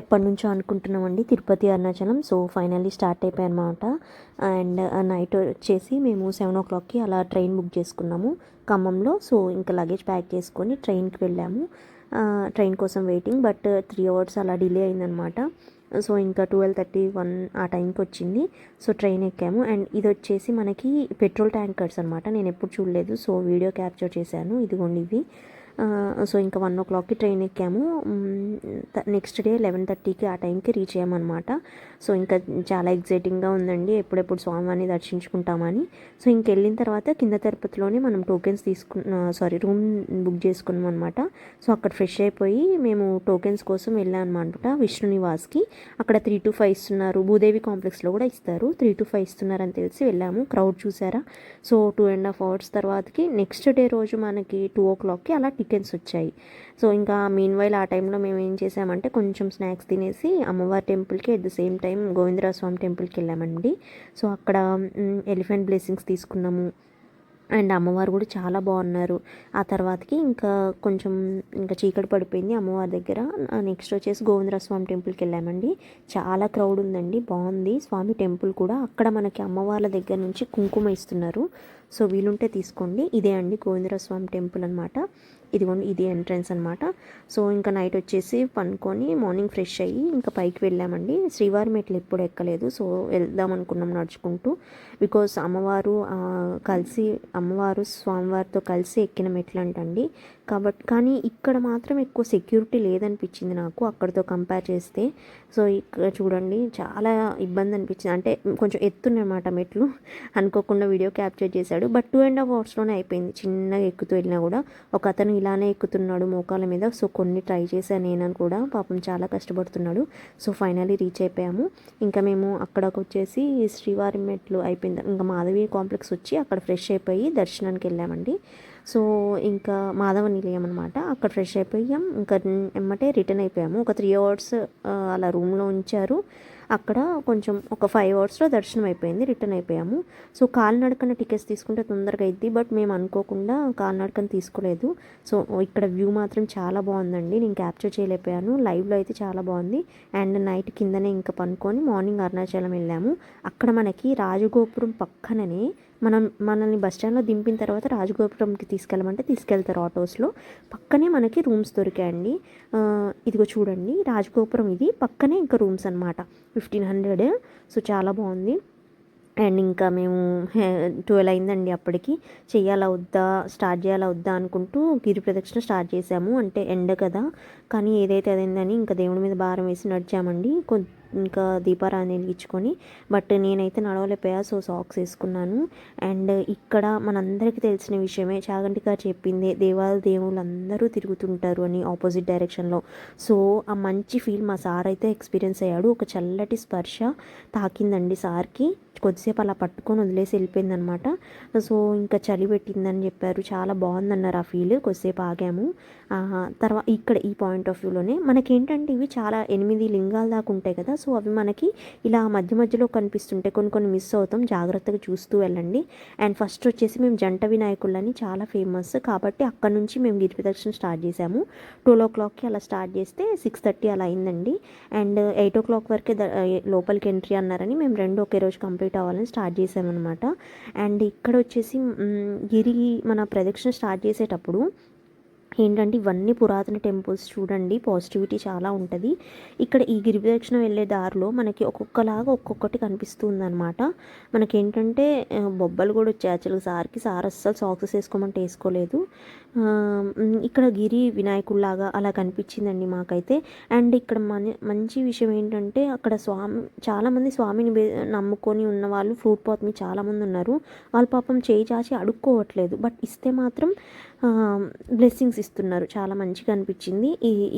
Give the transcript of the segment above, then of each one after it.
ఎప్పటి నుంచో అనుకుంటున్నామండి Tirupati Arunachalam. So finally start అయిపోయాయి అనమాట. అండ్ నైట్ వచ్చేసి మేము 7 o'clockకి అలా ట్రైన్ బుక్ చేసుకున్నాము ఖమ్మంలో. సో ఇంకా లగేజ్ ప్యాక్ చేసుకొని ట్రైన్కి వెళ్ళాము. ట్రైన్ కోసం వెయిటింగ్, బట్ 3 hours అలా డిలే అయిందనమాట. సో ఇంకా 12:30 ఆ టైంకి వచ్చింది. సో ట్రైన్ ఎక్కాము. అండ్ ఇది వచ్చేసి మనకి పెట్రోల్ ట్యాంకర్స్ అనమాట. నేను ఎప్పుడు చూడలేదు, సో వీడియో క్యాప్చర్ చేశాను. ఇదిగోండి ఇవి. సో ఇంకా 1 o'clockకి ట్రైన్ ఎక్కాము. నెక్స్ట్ డే 11:30కి ఆ టైంకి రీచ్ అయ్యామన్నమాట. సో ఇంకా చాలా ఎగ్జైటింగ్గా ఉందండి, ఎప్పుడెప్పుడు స్వామివారిని దర్శించుకుంటామని. సో ఇంకెళ్ళిన తర్వాత కింద తిరుపతిలోనే మనం టోకెన్స్ రూమ్ బుక్ చేసుకున్నాం అనమాట. సో అక్కడ ఫ్రెష్ అయిపోయి మేము టోకెన్స్ కోసం వెళ్ళాం అనమాట విష్ణు నివాస్కి. అక్కడ 3 to 5 ఇస్తున్నారు, భూదేవి కాంప్లెక్స్లో కూడా ఇస్తారు. 3 to 5 ఇస్తున్నారని తెలిసి వెళ్ళాము. క్రౌడ్ చూసారా. సో 2.5 hours తర్వాతకి నెక్స్ట్ డే రోజు మనకి 2 o'clockకి అలా టికెట్స్ వచ్చాయి. సో ఇంకా మీన్ వైల్ ఆ టైంలో మేము ఏం చేసామంటే కొంచెం స్నాక్స్ తినేసి అమ్మవారి టెంపుల్కి at the same time Govindaraja Swamy టెంపుల్కి వెళ్ళామండి. సో అక్కడ ఎలిఫెంట్ బ్లెస్సింగ్స్ తీసుకున్నాము. అండ్ అమ్మవారు కూడా చాలా బాగున్నారు. ఆ తర్వాతకి ఇంకా చీకటి పడిపోయింది అమ్మవారి దగ్గర. నెక్స్ట్ వచ్చేసి గోవిందరాజ స్వామి టెంపుల్కి వెళ్ళామండి. చాలా క్రౌడ్ ఉందండి, బాగుంది స్వామి టెంపుల్ కూడా. అక్కడ మనకి అమ్మవార్ల దగ్గర నుంచి కుంకుమ ఇస్తున్నారు. సో వీలుంటే తీసుకోండి. ఇదే అండి గోవిందరాజ స్వామి టెంపుల్ అనమాట. ఇదిగోండి, ఇది ఎంట్రన్స్ అనమాట. సో ఇంకా నైట్ వచ్చేసి పనుకొని మార్నింగ్ ఫ్రెష్ అయ్యి ఇంకా పైకి వెళ్ళామండి. శ్రీవారి మెట్లు ఎప్పుడు ఎక్కలేదు, సో వెళ్దాం అనుకున్నాం నడుచుకుంటూ. బికాస్ అమ్మవారు స్వామివారితో కలిసి ఎక్కిన మెట్లు అంటండి. కానీ ఇక్కడ మాత్రం ఎక్కువ సెక్యూరిటీ లేదనిపించింది నాకు అక్కడితో కంపేర్ చేస్తే. సో ఇక్కడ చూడండి చాలా ఇబ్బంది అనిపించింది, అంటే కొంచెం ఎత్తున్నమాట మెట్లు. అనుకోకుండా వీడియో క్యాప్చర్ చేశాడు, బట్ 2.5 hours అయిపోయింది. చిన్నగా ఎక్కుతూ వెళ్ళినా కూడా ఒక అతను ఇలానే ఎక్కుతున్నాడు మోకాల మీద. సో కొన్ని ట్రై చేశాను నేను కూడా, పాపం చాలా కష్టపడుతున్నాడు. సో ఫైనల్లీ రీచ్ అయిపోయాము. ఇంకా మేము అక్కడికి వచ్చేసి శ్రీవారి మెట్లు అయిపోయింది, ఇంకా మాధవి కాంప్లెక్స్ వచ్చి అక్కడ ఫ్రెష్ అయిపోయి దర్శనానికి వెళ్ళామండి. సో ఇంకా మాధవ నిలయం అనమాట, అక్కడ ఫ్రెష్ అయిపోయాం. ఇంకా ఎమ్మటే రిటర్న్ అయిపోయాము. ఒక 3 hours అలా రూమ్లో ఉంచారు. అక్కడ కొంచెం ఒక 5 hours దర్శనం అయిపోయింది, రిటర్న్ అయిపోయాము. సో కాలినడకన టికెట్స్ తీసుకుంటే తొందరగా అయింది, బట్ మేము అనుకోకుండా కాలినడకన తీసుకోలేదు. సో ఇక్కడ వ్యూ మాత్రం చాలా బాగుందండి, నేను క్యాప్చర్ చేయలేకపోయాను. లైవ్లో అయితే చాలా బాగుంది. అండ్ నైట్ కిందనే ఇంకా పనుకొని మార్నింగ్ అరుణాచలం వెళ్ళాము. అక్కడ మనకి రాజగోపురం పక్కననే మనల్ని బస్ స్టాండ్లో దింపిన తర్వాత రాజగోపురంకి తీసుకెళ్ళమంటే తీసుకెళ్తారు ఆటోస్లో. పక్కనే మనకి రూమ్స్ దొరికాయండి. ఇదిగో చూడండి, రాజగోపురం ఇది, పక్కనే ఇంకా రూమ్స్ అనమాట. 1500. సో చాలా బాగుంది. అండ్ ఇంకా మేము 12 అయిందండి అప్పటికి. స్టార్ట్ చేయాలా వద్దా అనుకుంటూ గిరి ప్రదక్షిణ స్టార్ట్ చేసాము. అంటే ఎండ కదా, కానీ ఏదైతే అయిందని ఇంకా దేవుడి మీద భారం వేసి నడిచామండి. ఇంకా దీపారాధన వెలిగించుకొని. బట్ నేనైతే నడవలేకపోయా, సో సాక్స్ వేసుకున్నాను. అండ్ ఇక్కడ మనందరికీ తెలిసిన విషయమే, చాగంటి గారు చెప్పింది, దేవుళ్ళు అందరూ తిరుగుతుంటారు అని ఆపోజిట్ డైరెక్షన్లో. సో ఆ మంచి ఫీల్ మా సార్ అయితే ఎక్స్పీరియన్స్ అయ్యాడు. ఒక చల్లటి స్పర్శ తాకిందండి సార్కి. కొద్దిసేపు అలా పట్టుకొని వదిలేసి వెళ్ళిపోయిందనమాట. సో ఇంకా చలి పెట్టిందని చెప్పారు, చాలా బాగుందన్నారు ఆ ఫీల్. కొద్దిసేపు ఆగాము. తర్వాత ఇక్కడ ఈ పాయింట్ ఆఫ్ వ్యూలోనే మనకేంటంటే ఇవి చాలా 8 లింగాల దాకా ఉంటాయి కదా. సో అవి మనకి ఇలా మధ్య మధ్యలో కనిపిస్తుంటాయి, కొన్ని మిస్ అవుతాం, జాగ్రత్తగా చూస్తూ వెళ్ళండి. అండ్ ఫస్ట్ వచ్చేసి మేము జంట వినాయకుళ్ళని చాలా ఫేమస్ కాబట్టి అక్కడ నుంచి మేము గిరి ప్రదక్షిణ స్టార్ట్ చేసాము. 12 o'clockకి అలా స్టార్ట్ చేస్తే 6:30 అలా అయిందండి. అండ్ 8 o'clock వరకే లోపలికి ఎంట్రీ అన్నారని మేము 2 ఒకే రోజు కంప్లీట్ అవ్వాలని స్టార్ట్ చేసామన్నమాట. అండ్ ఇక్కడ వచ్చేసి మన ప్రదక్షిణ స్టార్ట్ చేసేటప్పుడు ఏంటంటే ఇవన్నీ పురాతన టెంపుల్స్ చూడండి, పాజిటివిటీ చాలా ఉంటుంది. ఇక్కడ ఈ గిరి ప్రదక్షిణ వెళ్ళే దారిలో మనకి ఒక్కొక్కటి కనిపిస్తుంది అనమాట. మనకేంటంటే బొబ్బలు కూడా వచ్చాయి. యాక్చువల్గా సార్ అస్సలు సాక్సెస్ వేసుకోమంటే వేసుకోలేదు. ఇక్కడ గిరి వినాయకుడిలాగా అలా కనిపించిందండి మాకైతే. అండ్ ఇక్కడ మంచి విషయం ఏంటంటే అక్కడ చాలామంది స్వామిని నమ్ముకొని ఉన్న వాళ్ళు ఫ్రూట్ పాత్ మీద చాలామంది ఉన్నారు. వాళ్ళు పాపం చేయి చాచి అడుక్కోవట్లేదు, బట్ ఇస్తే మాత్రం బ్లెస్సింగ్స్ ఇస్తున్నారు. చాలా మంచిగా అనిపించింది.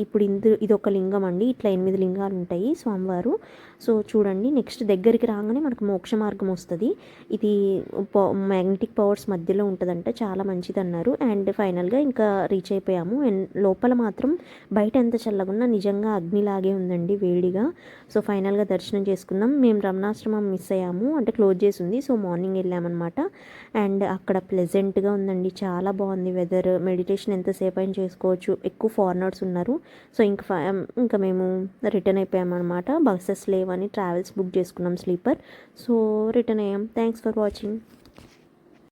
ఇప్పుడు ఇది ఒక లింగం అండి, ఇట్లా 8 లింగాలు ఉంటాయి స్వామివారు. సో చూడండి, నెక్స్ట్ దగ్గరికి రాగానే మనకు మోక్ష మార్గం వస్తుంది. ఇది మ్యాగ్నెటిక్ పవర్స్ మధ్యలో ఉంటుందంట, చాలా మంచిది అన్నారు. అండ్ ఫైనల్గా ఇంకా రీచ్ అయిపోయాము. అండ్ లోపల మాత్రం బయట ఎంత చల్లగా ఉన్నా నిజంగా అగ్నిలాగే ఉందండి, వేడిగా. సో ఫైనల్గా దర్శనం చేసుకున్నాం. మేము రమణాశ్రమం మిస్ అయ్యాము, అంటే క్లోజ్ చేసి ఉంది. సో మార్నింగ్ వెళ్ళామన్నమాట. అండ్ అక్కడ ప్లెజెంట్గా ఉందండి, చాలా బాగుంది వెదర్. వెదర్, మెడిటేషన్ ఎంతసేపు అయినా చేసుకోవచ్చు. ఎక్కువ ఫారినర్స్ ఉన్నారు. సో ఇంకా మేము రిటర్న్ అయిపోయామన్నమాట. బస్సెస్ లేవని ట్రావెల్స్ బుక్ చేసుకున్నాం స్లీపర్. సో రిటర్న్ అయ్యాం. Thanks for watching.